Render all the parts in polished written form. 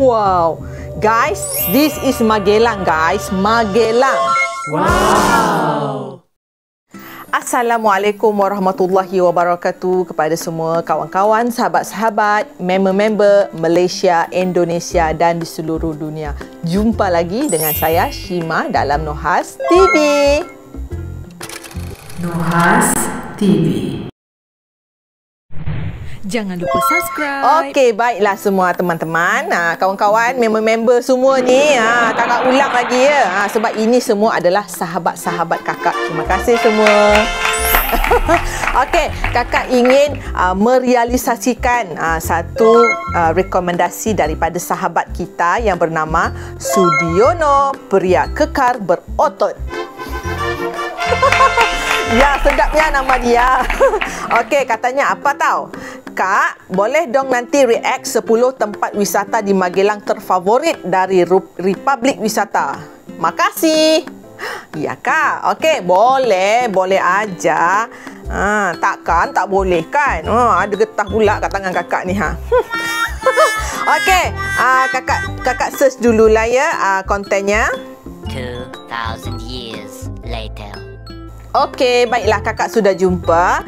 Wow. Guys, this is Magelang, guys. Magelang. Wow. Assalamualaikum warahmatullahi wabarakatuh kepada semua kawan-kawan, sahabat-sahabat, member-member Malaysia, Indonesia dan di seluruh dunia. Jumpa lagi dengan saya, Shima, dalam Nohas TV. Nohas TV. Jangan lupa subscribe. Okey, baiklah semua teman-teman. Kawan-kawan, member-member semua ni, kakak ulang lagi ya. Sebab ini semua adalah sahabat-sahabat kakak. Terima kasih semua. Okey, kakak ingin merealisasikan satu rekomendasi daripada sahabat kita yang bernama Sudiono, pria kekar berotot. Ya, sedapnya nama dia. Okey, katanya apa tahu? Kak, boleh dong nanti react 10 tempat wisata di Magelang terfavorit dari Republik Wisata. Makasih. Ya Kak, okey, boleh aja. Takkan tak boleh kan? Ada getah pula kat tangan kakak ni Okey, kakak search dululah ya kontennya. 2000 years later. Okey, baiklah kakak sudah jumpa.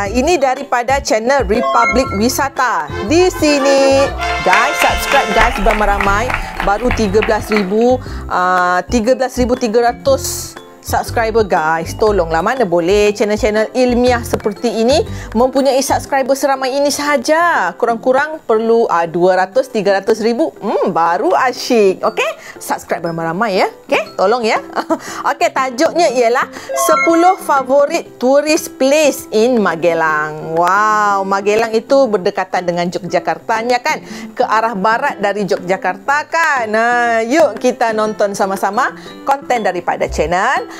Ini daripada channel Republik Wisata. Di sini, guys, subscribe guys beramai-ramai. Baru 13,300 subscriber guys. Tolonglah, mana boleh channel-channel ilmiah seperti ini mempunyai subscriber seramai ini sahaja. Kurang-kurang perlu 200-300 ribu. Baru asyik. Okey, subscribe beramai-ramai ya. Okey, tolong ya. Okey, tajuknya ialah 10 favorit tourist place in Magelang. Wow, Magelang itu berdekatan dengan Yogyakartanya kan? Ke arah barat dari Yogyakarta kan? Yuk kita nonton sama-sama konten daripada channel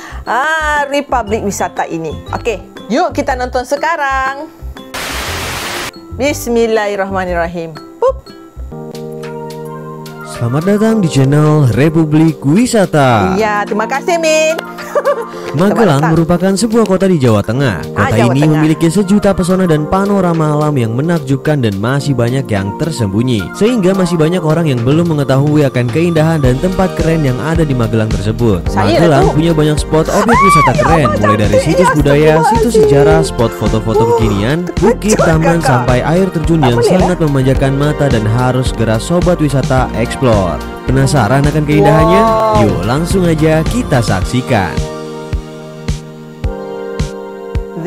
Republik Wisata ini. Okey, yuk kita nonton sekarang. Bismillahirrahmanirrahim. Pup. Selamat datang di channel Republik Wisata. Ya, terima kasih Min. Magelang merupakan sebuah kota di Jawa Tengah. Kota Jawa ini Tengah memiliki sejuta pesona dan panorama alam yang menakjubkan dan masih banyak yang tersembunyi. Sehingga masih banyak orang yang belum mengetahui akan keindahan dan tempat keren yang ada di Magelang tersebut. Magelang punya banyak spot objek wisata keren, mulai dari situs budaya, situs sejarah, spot foto-foto kekinian, bukit, taman, sampai air terjun yang sangat memanjakan mata dan harus segera sobat wisata explore. Penasaran akan keindahannya? Yuk langsung aja kita saksikan.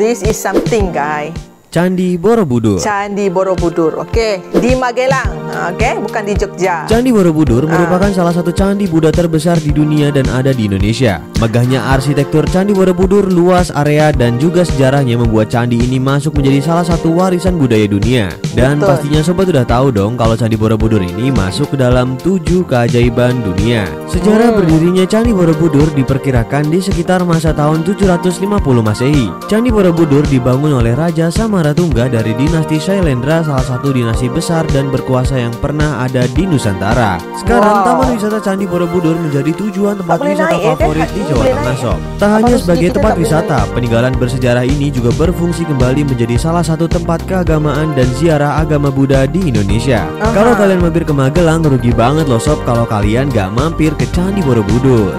This is something, guys. Candi Borobudur. Candi Borobudur. Okey, di Magelang. Okey, bukan di Jogja. Candi Borobudur merupakan salah satu candi Buddha terbesar di dunia dan ada di Indonesia. Megahnya arsitektur Candi Borobudur, luas area dan juga sejarahnya membuat candi ini masuk menjadi salah satu warisan budaya dunia. Dan pastinya sobat sudah tahu dong kalau Candi Borobudur ini masuk ke dalam 7 keajaiban dunia. Sejarah berdirinya Candi Borobudur diperkirakan di sekitar masa tahun 750 Masehi. Candi Borobudur dibangun oleh Raja Samaratungga dari dinasti Shailendra, salah satu dinasti besar dan berkuasa yang pernah ada di Nusantara. Sekarang Taman Wisata Candi Borobudur menjadi tujuan tempat wisata favorit di Jawa Tengah sob. Tak hanya sebagai tempat wisata, peninggalan bersejarah ini juga berfungsi kembali menjadi salah satu tempat keagamaan dan ziarah agama Buddha di Indonesia. Kalau kalian mampir ke Magelang, rugi banget loh sob kalau kalian gak mampir ke Candi Borobudur.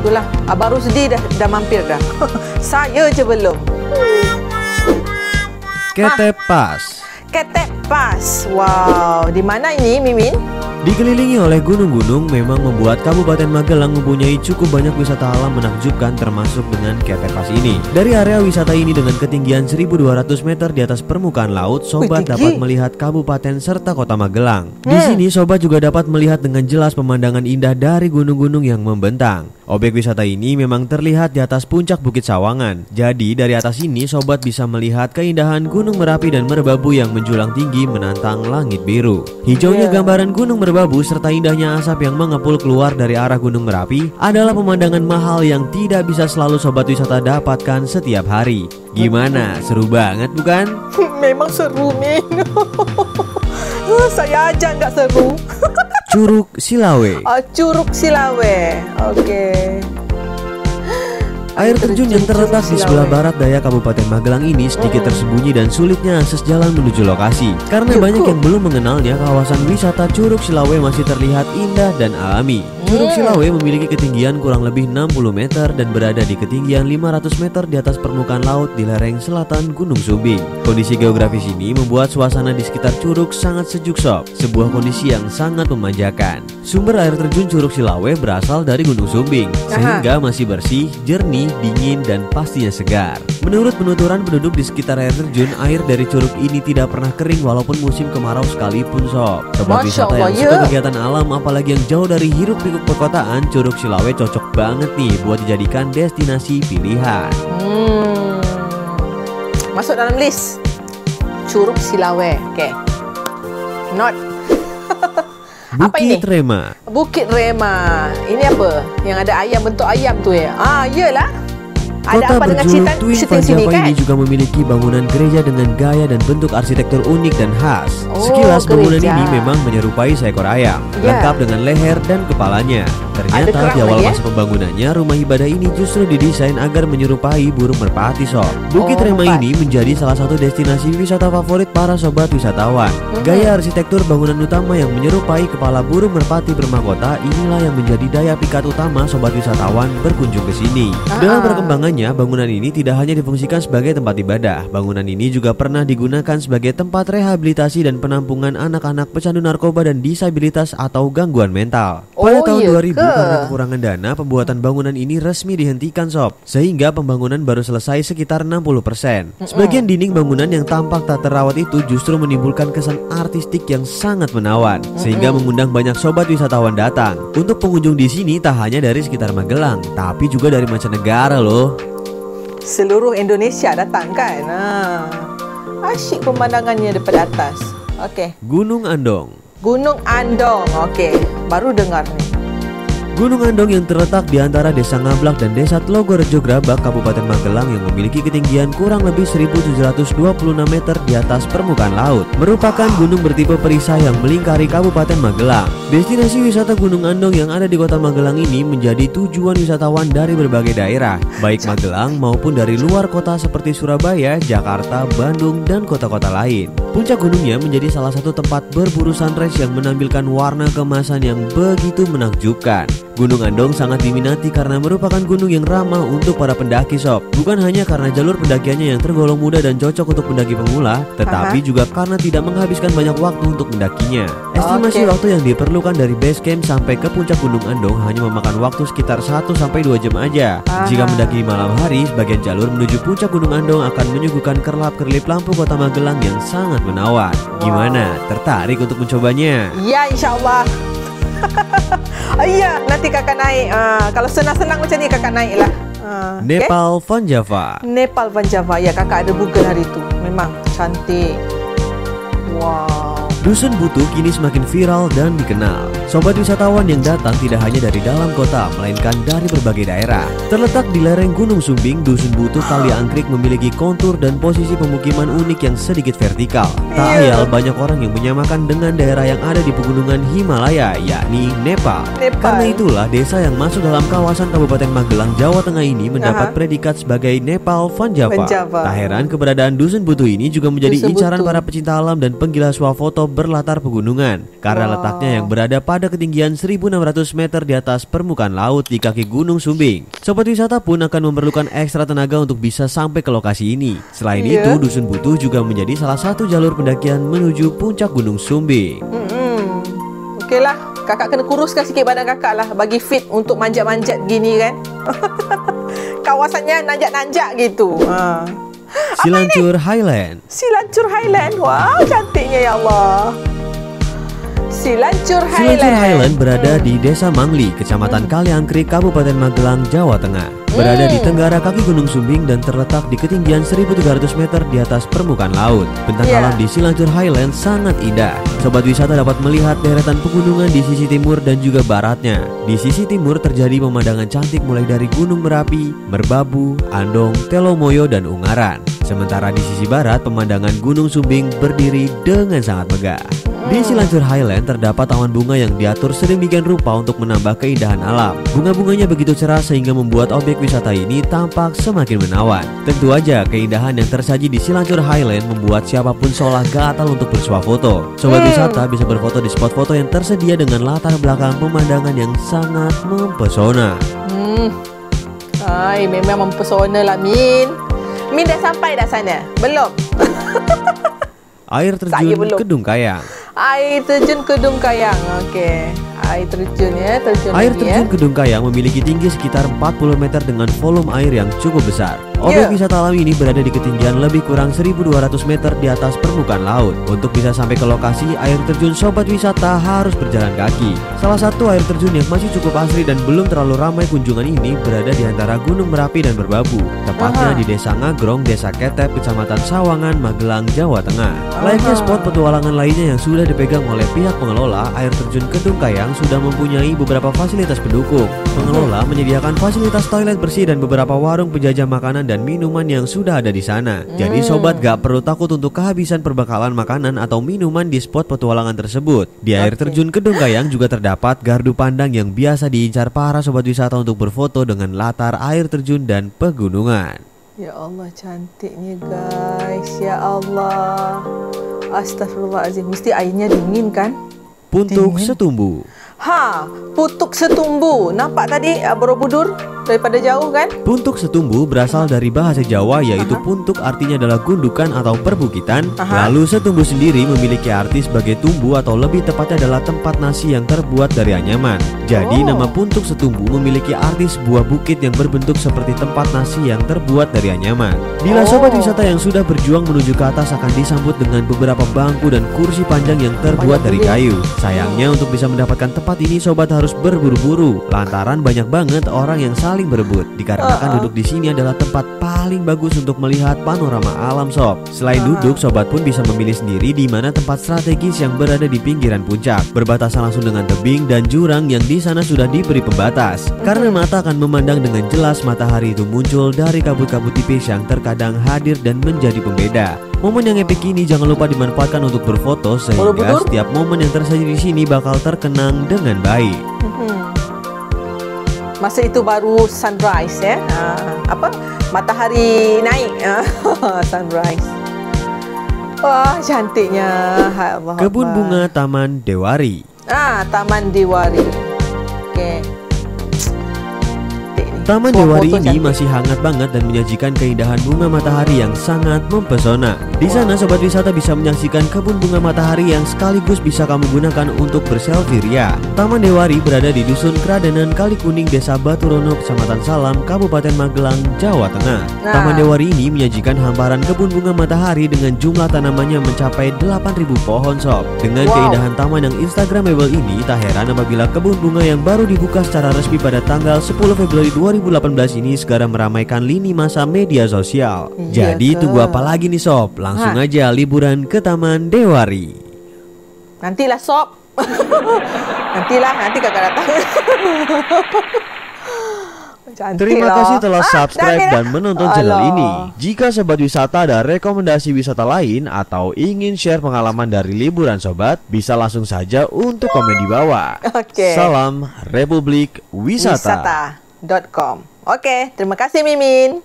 Itulah, Abang Rusdi dah mampir dah. Saya je belum. Ketepas. Ketepas. Wow, di mana ini Mimin? Dikelilingi oleh gunung-gunung memang membuat Kabupaten Magelang mempunyai cukup banyak wisata alam menakjubkan termasuk dengan Ketepas ini. Dari area wisata ini dengan ketinggian 1200 meter di atas permukaan laut, sobat dapat melihat kabupaten serta kota Magelang. Di sini sobat juga dapat melihat dengan jelas pemandangan indah dari gunung-gunung yang membentang. Objek wisata ini memang terlihat di atas puncak Bukit Sawangan. Jadi dari atas ini sobat bisa melihat keindahan Gunung Merapi dan Merbabu yang menjulang tinggi menantang langit biru. Hijaunya gambaran Gunung Merbabu serta indahnya asap yang mengepul keluar dari arah Gunung Merapi adalah pemandangan mahal yang tidak bisa selalu sobat wisata dapatkan setiap hari. Gimana? Seru banget bukan? Memang seru Min. Saya aja nggak seru. Curug Silawe. Curug Silawe. Okey. Air terjun yang terletak di sebelah barat daya Kabupaten Magelang ini sedikit tersembunyi dan sulitnya akses jalan menuju lokasi. Karena banyak yang belum mengenalnya, kawasan wisata Curug Silawe masih terlihat indah dan alami. Curug Silawe memiliki ketinggian kurang lebih 60 meter dan berada di ketinggian 500 meter di atas permukaan laut di lereng selatan Gunung Sumbing. Kondisi geografis ini membuat suasana di sekitar curug sangat sejuk sob, sebuah kondisi yang sangat memanjakan. Sumber air terjun Curug Silawe berasal dari Gunung Sumbing, sehingga masih bersih, jernih, dingin, dan pastinya segar. Menurut penuturan penduduk di sekitar air terjun, air dari curug ini tidak pernah kering walaupun musim kemarau sekalipun sob. Sobat wisata yang suka kegiatan alam apalagi yang jauh dari hiruk pikuk perkotaan, Curug Silawe cocok banget nih buat dijadikan destinasi pilihan. Masuk dalam list Curug Silawe. Oke. Not. Apa ini? Bukit Rema. Bukit Rema. Ini apa? Yang ada ayam, bentuk ayam tu ya? Iyalah. Ada Kota apa dengan berjuluk Twin syuting sini Vanjava kan? ini juga memiliki bangunan gereja dengan gaya dan bentuk arsitektur unik dan khas. Oh, Sekilas bangunan gereja. ini memang menyerupai seekor ayam, Ya. lengkap dengan leher dan kepalanya. Ternyata kerang di awal lagi, masa pembangunannya, rumah ibadah ini justru didesain agar menyerupai burung merpati sob. Bukit Rema merpati. ini menjadi salah satu destinasi wisata favorit para sobat wisatawan. Gaya arsitektur bangunan utama yang menyerupai kepala burung merpati bermahkota inilah yang menjadi daya pikat utama sobat wisatawan berkunjung ke sini. Dalam perkembangannya, bangunan ini tidak hanya difungsikan sebagai tempat ibadah. Bangunan ini juga pernah digunakan sebagai tempat rehabilitasi dan penampungan anak-anak pecandu narkoba dan disabilitas atau gangguan mental. Pada tahun 2000 karena kekurangan dana, pembuatan bangunan ini resmi dihentikan sob, sehingga pembangunan baru selesai sekitar 60%. Sebagian dinding bangunan yang tampak tak terawat itu justru menimbulkan kesan artistik yang sangat menawan, sehingga mengundang banyak sobat wisatawan datang. Untuk pengunjung di sini tak hanya dari sekitar Magelang, tapi juga dari mancanegara loh. Seluruh Indonesia datang kan? Asyik pemandangannya daripada atas. Okey. Gunung Andong. Gunung Andong. Okey. Baru dengar ni. Gunung Andong yang terletak di antara Desa Ngablak dan Desa Tlogorejo Grabak, Kabupaten Magelang yang memiliki ketinggian kurang lebih 1726 meter di atas permukaan laut, merupakan gunung bertipe perisai yang melingkari Kabupaten Magelang. Destinasi wisata Gunung Andong yang ada di Kota Magelang ini menjadi tujuan wisatawan dari berbagai daerah, baik Magelang maupun dari luar kota seperti Surabaya, Jakarta, Bandung, dan kota-kota lain. Puncak gunungnya menjadi salah satu tempat berburu sunrise yang menampilkan warna keemasan yang begitu menakjubkan. Gunung Andong sangat diminati karena merupakan gunung yang ramah untuk para pendaki sob. Bukan hanya karena jalur pendakiannya yang tergolong mudah dan cocok untuk pendaki pemula, tetapi juga karena tidak menghabiskan banyak waktu untuk mendakinya. Estimasi waktu yang diperlukan dari base camp sampai ke puncak Gunung Andong hanya memakan waktu sekitar 1-2 jam aja. Jika mendaki malam hari, sebagian jalur menuju puncak Gunung Andong akan menyuguhkan kerlap-kerlip lampu kota Magelang yang sangat menawan. Gimana? Tertarik untuk mencobanya? Ya, insyaAllah. Ya, nanti kakak naik. Kalau senang-senang macam ni kakak naik lah. Nepal Vanjava. Nepal Vanjava. Ya, kakak ada Google hari tu. Memang cantik. Wow. Dusun Butuh kini semakin viral dan dikenal. Sobat wisatawan yang datang tidak hanya dari dalam kota, melainkan dari berbagai daerah. Terletak di lereng Gunung Sumbing, Dusun Butuh Kali Angkrik memiliki kontur dan posisi pemukiman unik yang sedikit vertikal. Tak ayal banyak orang yang menyamakan dengan daerah yang ada di pegunungan Himalaya, yakni Nepal. Karena itulah desa yang masuk dalam kawasan Kabupaten Magelang, Jawa Tengah ini mendapat predikat sebagai Nepal Vanjava. Tak heran keberadaan Dusun Butuh ini juga menjadi incaran para pecinta alam dan penggila swafoto berlatar pegunungan, karena letaknya yang berada pada ketinggian 1600 meter di atas permukaan laut di kaki Gunung Sumbing. Sobat wisata pun akan memerlukan ekstra tenaga untuk bisa sampai ke lokasi ini. Selain itu, Dusun Butuh juga menjadi salah satu jalur pendakian menuju puncak Gunung Sumbing. Okeylah, kakak kena kuruskan sikit badan kakak lah, bagi fit untuk manjat-manjat gini kan. Kawasannya nanjak-nanjak gitu. Silancur Highland. Silancur Highland. Wow, cantiknya ya Allah. Silancur Highland berada di Desa Mangli, Kecamatan Kali Angkrik, Kabupaten Magelang, Jawa Tengah. Berada di tenggara kaki Gunung Sumbing dan terletak di ketinggian 1300 meter di atas permukaan laut. Bentang alam di Silancur Highland sangat indah. Sobat wisata dapat melihat deretan pegunungan di sisi timur dan juga baratnya. Di sisi timur terjadi pemandangan cantik mulai dari Gunung Merapi, Merbabu, Andong, Telomoyo, dan Ungaran. Sementara di sisi barat, pemandangan Gunung Sumbing berdiri dengan sangat megah. Di Silancur Highland terdapat taman bunga yang diatur sedemikian rupa untuk menambah keindahan alam. Bunga-bunganya begitu cerah sehingga membuat objek wisata ini tampak semakin menawan. Tentu aja keindahan yang tersaji di Silancur Highland membuat siapapun seolah gatal untuk bersuah foto. Sobat wisata bisa berfoto di spot foto yang tersedia dengan latar belakang pemandangan yang sangat mempesona. Ay, memang mempesona lah, Min. Min dah sampai dah sana? Belum? Air terjun Kedung Kayang. Air terjun Kedung Kayang. Okey. Air terjun ya, Air terjun Kedung Kayang memiliki tinggi sekitar 40 meter dengan volume air yang cukup besar. Objek wisata alam ini berada di ketinggian lebih kurang 1.200 meter di atas permukaan laut. Untuk bisa sampai ke lokasi air terjun, sobat wisata harus berjalan kaki. Salah satu air terjun yang masih cukup asri dan belum terlalu ramai kunjungan ini berada di antara Gunung Merapi dan Merbabu, tepatnya di Desa Ngagrong, Desa Ketep, Kecamatan Sawangan, Magelang, Jawa Tengah. Layaknya spot petualangan lainnya yang sudah dipegang oleh pihak pengelola, air terjun Kedung Kayang sudah mempunyai beberapa fasilitas pendukung. Pengelola menyediakan fasilitas toilet bersih dan beberapa warung penjajah makanan dan minuman yang sudah ada di sana. Jadi sobat gak perlu takut untuk kehabisan perbekalan makanan atau minuman di spot petualangan tersebut. Di air terjun Kedung Kayang juga terdapat gardu pandang yang biasa diincar para sobat wisata untuk berfoto dengan latar air terjun dan pegunungan. Ya Allah, cantiknya guys. Ya Allah. Astagfirullahaladzim. Mesti airnya dingin kan? Puntuk Setumbu. Putuk Setumbu. Nampak tadi Borobudur daripada jauh kan? Puntuk Setumbu berasal dari bahasa Jawa, yaitu puntuk artinya adalah gundukan atau perbukitan. Lalu Setumbu sendiri memiliki arti sebagai tumbu atau lebih tepatnya adalah tempat nasi yang terbuat dari anyaman. Jadi nama Puntuk Setumbu memiliki arti sebuah bukit yang berbentuk seperti tempat nasi yang terbuat dari anyaman. Bila sobat wisata yang sudah berjuang menuju ke atas akan disambut dengan beberapa bangku dan kursi panjang yang terbuat dari kayu. Sayangnya untuk bisa mendapatkan tempat ini sobat harus berburu-buru lantaran banyak banget orang yang saling berebut. Dikarenakan duduk di sini adalah tempat paling bagus untuk melihat panorama alam sob. Selain duduk, sobat pun bisa memilih sendiri di mana tempat strategis yang berada di pinggiran puncak, berbatasan langsung dengan tebing dan jurang yang di sana sudah diberi pembatas. Karena mata akan memandang dengan jelas matahari itu muncul dari kabut-kabut tipis yang terkadang hadir dan menjadi pembeda. Momen yang epik ini jangan lupa dimanfaatkan untuk berfoto sehingga setiap momen yang tersaji di sini bakal terkenang dengan baik. Masa itu baru sunrise ya. Matahari naik. Sunrise. Wah, cantiknya. Allah. Kebun bunga Taman Dewari. Taman Dewari. Okey. Taman Dewari ini masih hangat banget dan menyajikan keindahan bunga matahari yang sangat mempesona. Di sana sobat wisata bisa menyaksikan kebun bunga matahari yang sekaligus bisa kamu gunakan untuk berselfie ria. Taman Dewari berada di Dusun Kradenan Kali Kuning, Desa Baturono, Kecamatan Salam, Kabupaten Magelang, Jawa Tengah. Taman Dewari ini menyajikan hamparan kebun bunga matahari dengan jumlah tanamannya mencapai 8.000 pohon sob. Dengan keindahan taman yang instagramable ini, tak heran apabila kebun bunga yang baru dibuka secara resmi pada tanggal 10 Februari 2018 ini segera meramaikan lini masa media sosial. Jadi tunggu apa lagi nih sob? Langsung aja liburan ke Taman Dewari. Nantilah sob. Nanti kakak datang. Terima kasih telah subscribe dan menonton channel ini. Jika sobat wisata ada rekomendasi wisata lain atau ingin share pengalaman dari liburan sobat, bisa langsung saja untuk komen di bawah. Salam Republik Wisata.com. Oke, terima kasih Mimin.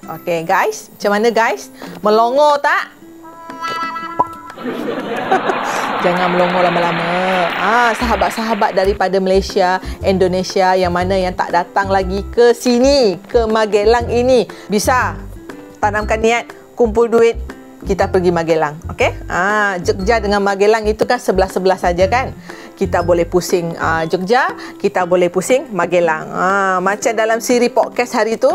Oke guys, macam mana guys? Melongo tak? Jangan melongo lama-lama. Sahabat-sahabat daripada Malaysia, Indonesia yang mana yang tak datang lagi ke sini, ke Magelang ini, bisa tanamkan niat, kumpul duit, kita pergi Magelang. Okey? Jogja dengan Magelang itu kan sebelah-sebelah saja kan? Kita boleh pusing Jogja, kita boleh pusing Magelang. Macam dalam siri podcast hari itu,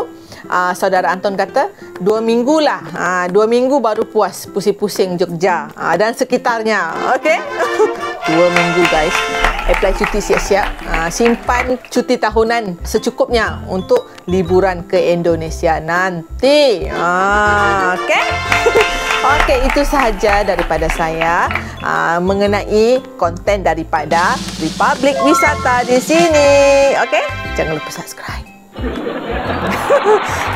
saudara Anton kata 2 minggu lah, 2 minggu baru puas pusing-pusing Jogja dan sekitarnya. Okey. 2 minggu guys. Apply cuti siap-siap. Simpan cuti tahunan secukupnya untuk liburan ke Indonesia nanti. Okey. Okey, itu sahaja daripada saya mengenai konten daripada Republik Wisata di sini. Okey, jangan lupa subscribe.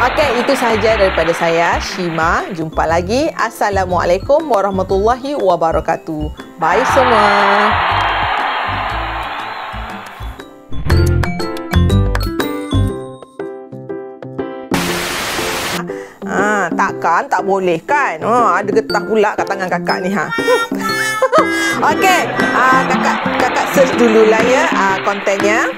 Okey, itu sahaja daripada saya, Shima. Jumpa lagi. Assalamualaikum warahmatullahi wabarakatuh. Bye semua. Takkan tak boleh kan? Ada getah pula kat tangan kakak ni ha. Okey, kakak search dululah ya kontennya.